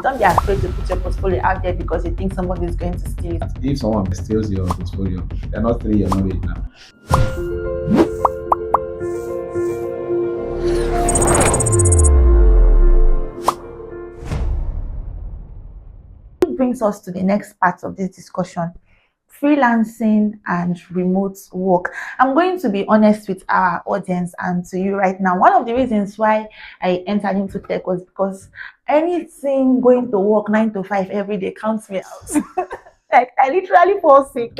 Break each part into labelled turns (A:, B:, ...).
A: Don't be afraid to put your portfolio out there because you think somebody is going to steal it.
B: If someone steals your portfolio, they're not three, you're not eight now.
A: It brings us to the next part of this discussion: freelancing and remote work. I'm going to be honest with our audience and to you right now. One of the reasons why I entered into tech was because anything going to work 9 to 5 every day counts me out. Like, I literally fall sick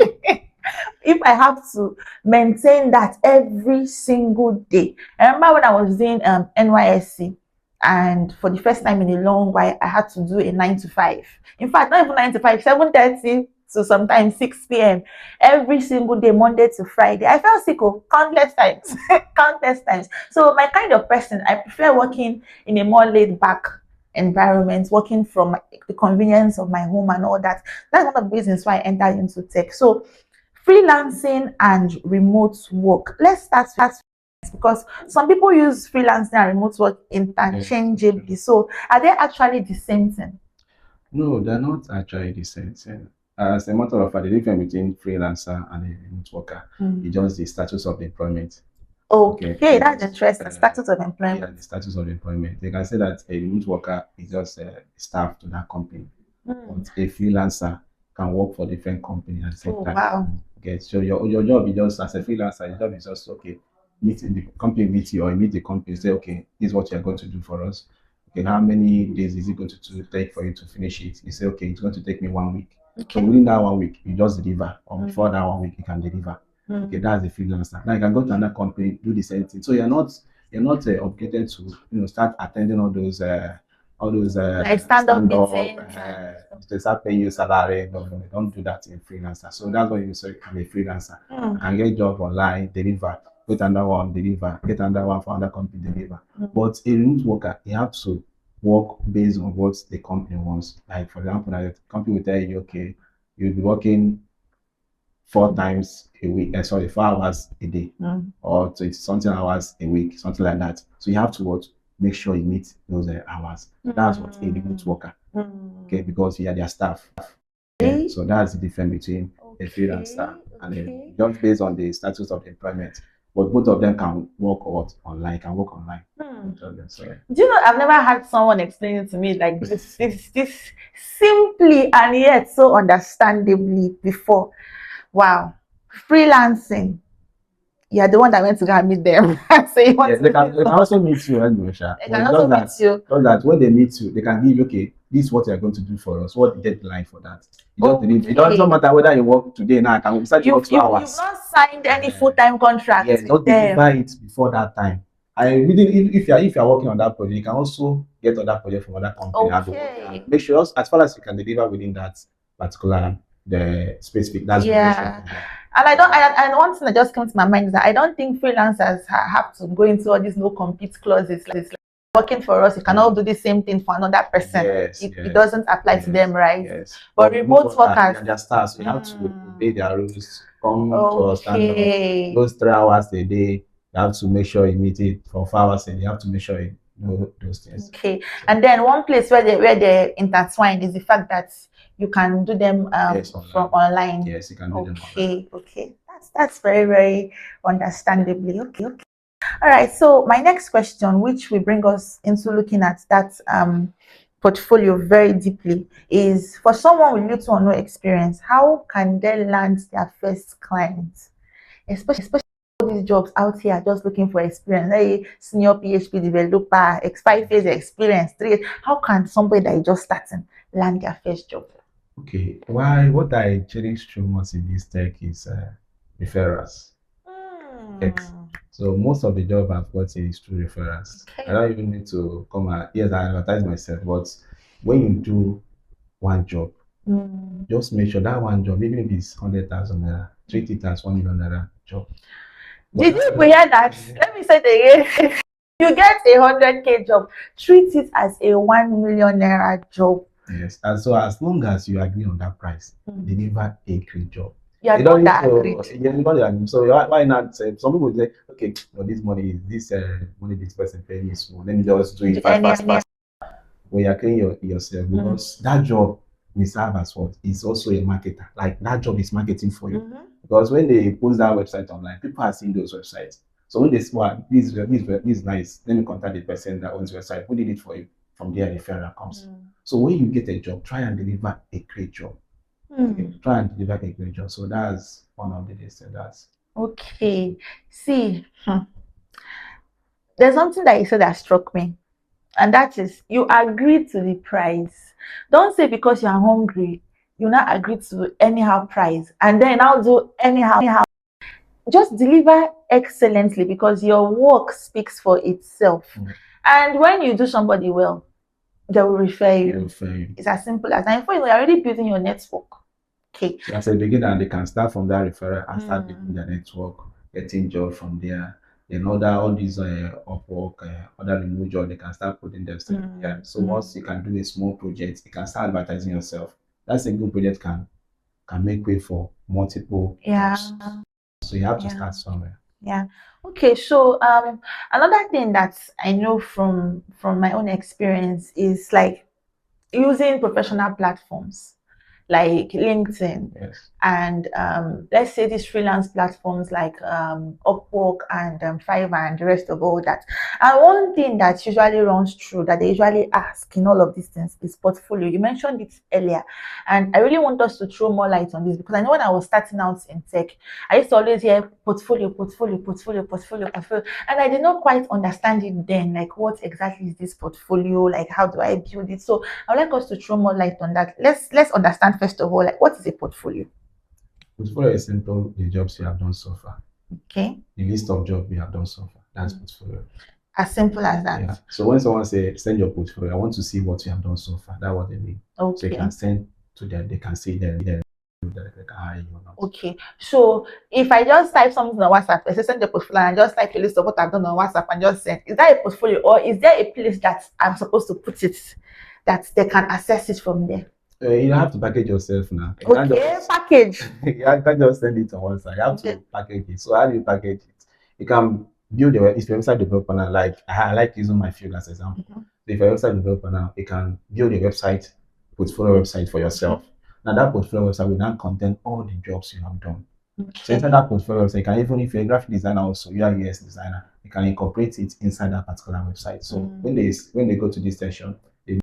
A: if I have to maintain that every single day. I remember when I was doing NYSC, and for the first time in a long while, I had to do a 9 to 5. In fact, not even 9 to 5, 7:30 to sometimes 6 p.m. every single day, Monday to Friday. I felt sick countless times, countless times. So my kind of person, I prefer working in a more laid back environment, working from the convenience of my home and all that. That's one of the reasons why I entered into tech. So freelancing and remote work. Let's start with, because some people use freelancing and remote work interchangeably. So are they actually the same thing?
B: No, they're not actually the same thing. As a matter of fact, the difference between freelancer and a remote worker is just the status of the employment.
A: Okay, that's interesting. Status of
B: Yeah,
A: employment.
B: the status of the employment. They can say that a remote worker is just staff to that company, but a freelancer can work for different companies at the same time.
A: Wow.
B: Okay, so your job is just, as a freelancer, your job is just, okay, meet the company, meet you, or you meet the company, say, okay, this is what you're going to do for us. Okay, how many days is it going to take for you to finish it? You say, okay, it's going to take me 1 week. So within that 1 week, you just deliver, or before that 1 week, you can deliver. Okay, that's the freelancer. Now you can go to another company, do the same thing. So you're not obligated to start attending all those
A: Like stand-up meetings.
B: they start paying you salary. No, no, don't do that in freelancer. So that's what you say, I'm a freelancer. I can get job online, deliver, get another one, deliver, get another one for another company, deliver. But a remote worker, you have to work based on what the company wants. Like, for example, now the company will tell you, okay, you'll be working 4 times a week, 4 hours a day, or 20 something hours a week, something like that. So you have to make sure you meet those hours. That's what a remote worker. Okay, because you are their staff. Okay? So that's the difference between a freelancer and just based on the status of the employment. But both of them can work online, can work online. So, yeah.
A: Do you know, I've never had someone explain it to me like this simply and yet so understandably before. Wow. Freelancing. You're the one that went to go and meet them. So you want
B: they can also meet you anyway, Sha.
A: They can also meet you.
B: So that when they meet you, they can give, okay, this is what you're going to do for us. What the deadline for that? It doesn't matter whether you work today now. I can start to work 2 hours.
A: You've not signed any full-time contract.
B: Yes, don't deliver it before that time. I really, if you're working on that project, you can also get other project from other company.
A: Okay.
B: Make sure as far as you can deliver within that particular the specific. That's
A: and and one thing that just came to my mind is that I don't think freelancers have to go into all these no compete clauses. Like working for us, you cannot do the same thing for another person. It doesn't apply to them, right?
B: Yes.
A: But remote workers,
B: they are stars. You have to obey their rules. Come to a standard. Those 3 hours a day, you have to make sure you meet it. For 5 hours a day, you have to make sure you know those things.
A: Okay. And then one place where they intertwine is the fact that you can do them from online.
B: Yes, you can do them online.
A: Okay. That's very, very understandably. Okay. All right. So my next question, which will bring us into looking at that portfolio very deeply, is for someone with little or no experience, how can they land their first client? Especially all these jobs out here just looking for experience. Hey, senior PHP developer, 5 years experience, 3 years. How can somebody that is just starting land their first job?
B: Okay. What I cherish too much in this tech is referrals. Yes. So most of the job I've got is through referrals. I don't even need to come and I advertise myself, but when you do one job, just make sure that one job, even if it's 100,000 naira, treat it as 1 million naira job.
A: Did you hear that? Let me say it again. You get a 100K job, treat it as a 1 million naira job.
B: Yes, and so as long as you agree on that price, deliver a great job.
A: You don't that agreed.
B: So why not say, some people say, okay, well, this money this person paying me small. Let me just do it fast. when you're creating yourself, because that job will serve as what? It's also a marketer. Like that job is marketing for you. Because when they post that website online, people are seeing those websites. So when they say, wow, this is nice, let me contact the person that owns the website. Who did it for you? From there, the referral comes. So when you get a job, try and deliver a great job. Okay, try and deliver a great job. So that's one of the days. That's
A: okay. See, there's something that you said that struck me, and that is you agreed to the price. Don't say because you are hungry, you not agree to anyhow price, and then I'll do anyhow. Just deliver excellently because your work speaks for itself. And when you do somebody well, they will refer you. It's as simple as that. And before you know, you're already building your network. Okay.
B: So as a beginner, they can start from that referral and start building their network, getting job from there. Then all these Upwork, other remote job, they can start putting themselves there. So once you can do a small project, you can start advertising yourself. That single project can make way for multiple jobs. So you have to start somewhere.
A: Yeah. Okay. So another thing that I know from my own experience is like using professional platforms like LinkedIn and let's say these freelance platforms like Upwork and Fiverr and the rest of all that. And one thing that usually runs through that they usually ask in all of these things is portfolio. You mentioned it earlier, and I really want us to throw more light on this because I know when I was starting out in tech, I used to always hear portfolio, and I did not quite understand it then. Like, what exactly is this portfolio? Like, how do I build it? So I'd like us to throw more light on that. Let's understand first of all, like, what is a portfolio?
B: Portfolio is simple, the jobs you have done so far.
A: Okay.
B: The list of jobs you have done so far. That's portfolio.
A: As simple as that.
B: Yeah. So when someone say send your portfolio, I want to see what you have done so far. That's what they mean.
A: Okay.
B: So you can send to them, they can see them.
A: Okay. So if I just type something on WhatsApp, I say send the portfolio and I just type a list of what I've done on WhatsApp and just send. Is that a portfolio or is there a place that I'm supposed to put it that they can access it from there?
B: You have to package yourself now. You
A: package.
B: You can't just send it on one side. You have to package it. So how do you package it? You can build if you're website developer now, like I like using my field as example. So if you're a website developer now, you can build a website, portfolio website for yourself. Now that portfolio website will now contain all the jobs you have done. So inside that portfolio website, you can even if you're a graphic designer also, you are a UX designer, you can incorporate it inside that particular website. So when they go to this session, they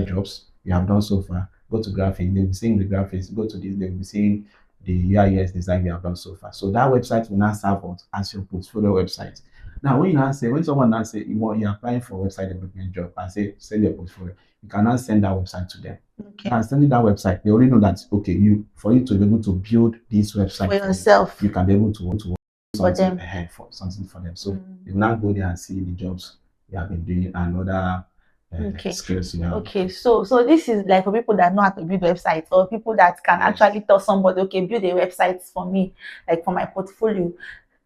B: jobs you have done so far. Go to graphics, they'll be seeing the graphics. Go to this, they'll be seeing the UI/UX design you have done so far. So that website will now serve as your portfolio website. Now, when someone now say you're applying for a website development job and say send your portfolio, you can now send that website to them. Okay. And sending that website, they already know that for you to be able to build this website
A: for yourself,
B: you can be able to work something something for them. So you now go there and see the jobs you have been doing and other skills you have.
A: Okay, so this is like for people that know how to build websites or people that can actually tell somebody, okay, build a website for me, like for my portfolio.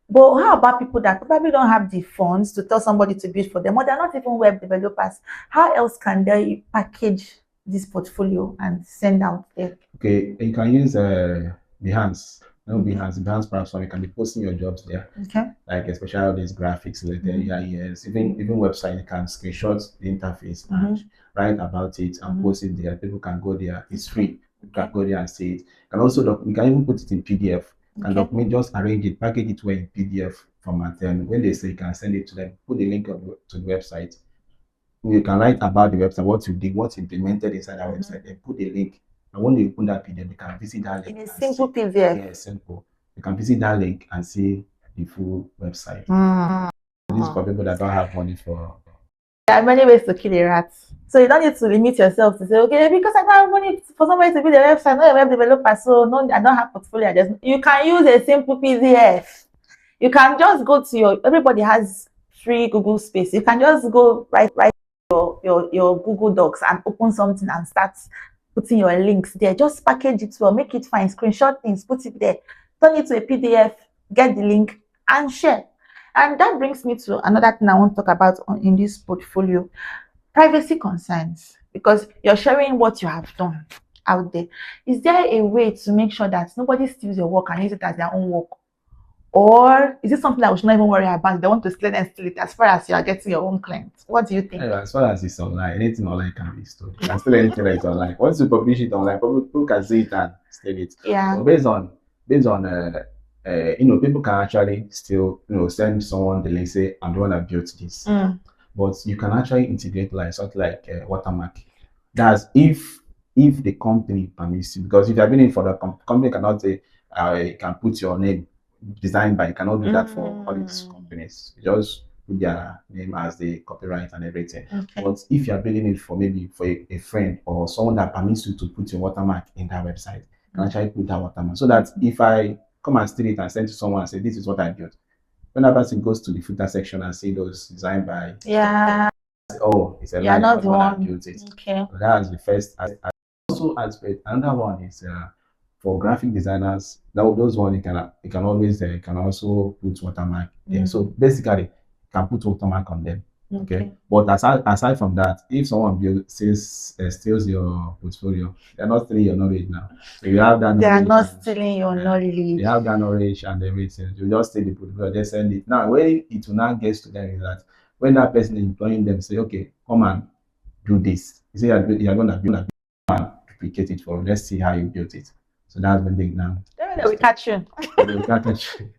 A: But how about people that probably don't have the funds to tell somebody to build for them, or they're not even web developers? How else can they package this portfolio and send out there?
B: Okay, you can use Behance. Behance platform. You can be posting your jobs there. Okay. Like especially all these graphics related, even website. You can screenshot the interface and write about it and post it there. People can go there. It's free. You can go there and see it. You can even put it in PDF. And document, just arrange it, package it well in PDF format. And when they say you can send it to them, put the link to the website. You can write about the website, what you did, what's implemented inside that website, and put the link. And when you open that PDF, you can visit that link.
A: In a simple PDF.
B: Yeah, simple. You can visit that link and see the full website. This is for people that don't have money for.
A: There are many ways to kill a rat. So you don't need to limit yourself to say, okay, because I don't have money for somebody to build a website, I'm not a web developer, so no, I don't have portfolio. You can use a simple PDF. You can just go to everybody has free Google Space. You can just go write your Google Docs and open something and start putting your links there. Just package it well, make it fine, screenshot things, put it there, turn it to a PDF, get the link and share. And that brings me to another thing I want to talk about in this portfolio: privacy concerns, because you're sharing what you have done out there. Is there a way to make sure that nobody steals your work and uses it as their own work? Or is it something that we should not even worry about? They want to steal and steal it as far as you are getting your own clients. What do you think?
B: As far as it's online, anything online can be stolen. You can steal anything that is online. Once you publish it online, people can see it and steal it.
A: Yeah.
B: So based on people can actually still send someone the link, say I'm the one that built this. But you can actually integrate like something like watermark. That's if the company permits you, because if you are doing it for the company cannot say you can put your name designed by, you cannot do that for all these companies. You just put their name as the copyright and everything.
A: Okay.
B: But if you are building it for maybe for a friend or someone that permits you to put your watermark in that website, you can actually put that watermark so that if I come and steal it and send to someone and say this is what I built, when that person goes to the footer section and see those designed by, oh, it's a lie,
A: not the
B: one
A: one
B: that built it.
A: Okay.
B: So that's the first also aspect. Another one is for graphic designers. Those one you can always can also put watermark there. So basically, you can put watermark on them. Okay. But aside from that, if someone steals your portfolio, they're not stealing your knowledge now. So you have that knowledge.
A: They are not stealing your knowledge.
B: You have that knowledge and everything. You just take the portfolio, just send it. Now, where it will now get to them is that when that person is employing them, say, okay, come and do this. You say you're gonna build and duplicate it for. Let's see how you built it. So that's when they now.
A: They will catch you.
B: They will catch you.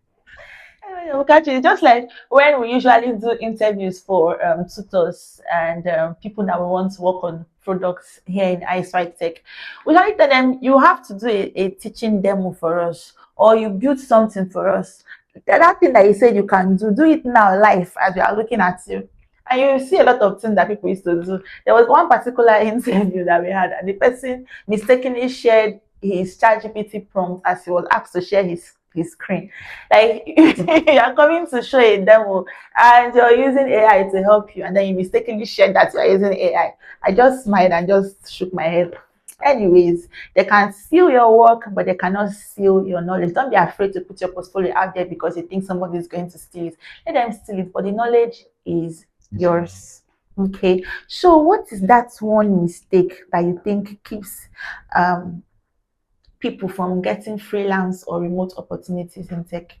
A: It's just like when we usually do interviews for tutors and people that we want to work on products here in iSwag Tech. We usually tell them you have to do a teaching demo for us, or you build something for us. That thing that you said you can do it now live as we are looking at you. And you see a lot of things that people used to do. There was one particular interview that we had, and the person mistakenly shared his ChatGPT prompt as he was asked to share his screen. Like you are coming to show a demo and you're using AI to help you, and then you mistakenly shared that you're using AI. I just smiled and just shook my head. Anyways, they can steal your work, but they cannot steal your knowledge. Don't be afraid to put your portfolio out there because you think somebody is going to steal it. Let them steal it, but the knowledge is yours. Okay. So what is that one mistake that you think keeps people from getting freelance or remote opportunities in tech?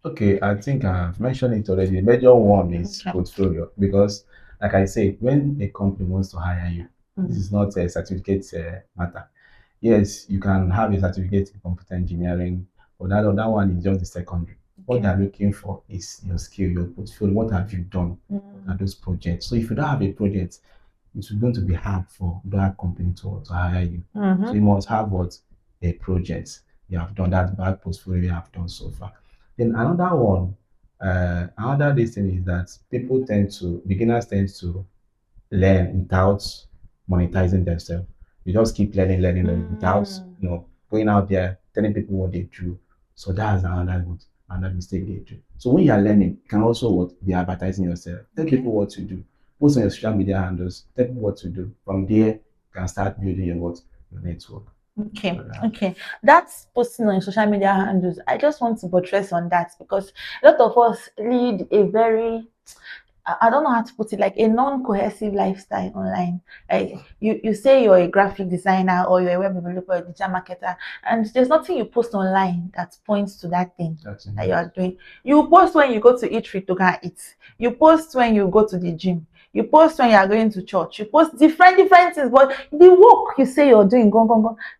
B: Okay, I think I've mentioned it already. The major one is portfolio, because, like I said, when a company wants to hire you, this is not a certificate matter. Yes, you can have a certificate in computer engineering, but that one is just the secondary. What they're looking for is your skill, your portfolio. What have you done? What are those projects? So if you don't have a project, it's going to be hard for that company to hire you. So you must have a project you have done, that bad portfolio you have done so far. Then another one, another thing is that beginners tend to learn without monetizing themselves. You just keep learning without going out there telling people what they do. So that's another mistake they do. So when you are learning, you can also be advertising yourself. Tell people what to do. Post on your social media handles. Tell people what to do. From there, you can start building your network.
A: Okay. That's posting on social media handles. I just want to buttress on that because a lot of us lead a very, I don't know how to put it, like a non-cohesive lifestyle online. Like you say you're a graphic designer or you're a web developer, a digital marketer, and there's nothing you post online that points to that thing that you are doing. You post when you go to eat to go and eat. You post when you go to the gym. You post when you are going to church. You post different things, but the work you say you're doing,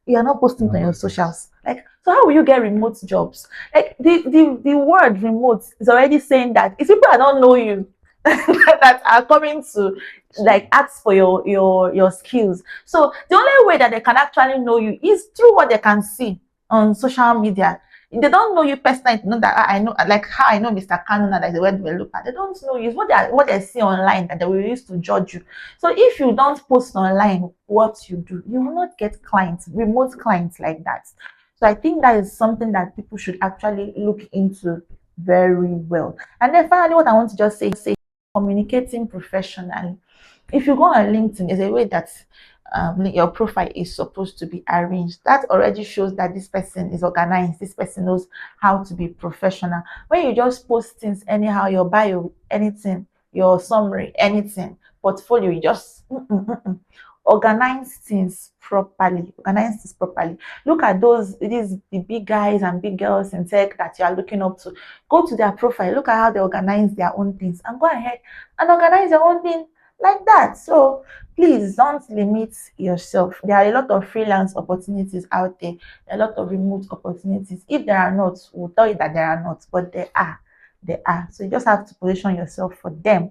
A: you are not posting on your socials. Like, so how will you get remote jobs? Like the word remote is already saying that if people don't know you, that are coming to like ask for your skills. So the only way that they can actually know you is through what they can see on social media. They don't know you personally to know that I know, like how I know Mr. Kanuna that is a web developer. They don't know you. It's what they see online that they will use to judge you. So if you don't post online what you do, you will not get clients, remote clients like that. So I think that is something that people should actually look into very well. And then finally, what I want to just say, communicating professionally. If you go on LinkedIn, there's a way that your profile is supposed to be arranged. That already shows that this person is organized. This person knows how to be professional. When you just post things anyhow, your bio, anything, your summary, anything, portfolio, you just organize things properly. Organize things properly. Look at the big guys and big girls in tech that you are looking up to. Go to their profile, look at how they organize their own things, and go ahead and organize your own thing like that. So please don't limit yourself. There are a lot of freelance opportunities out there. There are a lot of remote opportunities. If there are not, we'll tell you that there are not, but there are. So you just have to position yourself for them.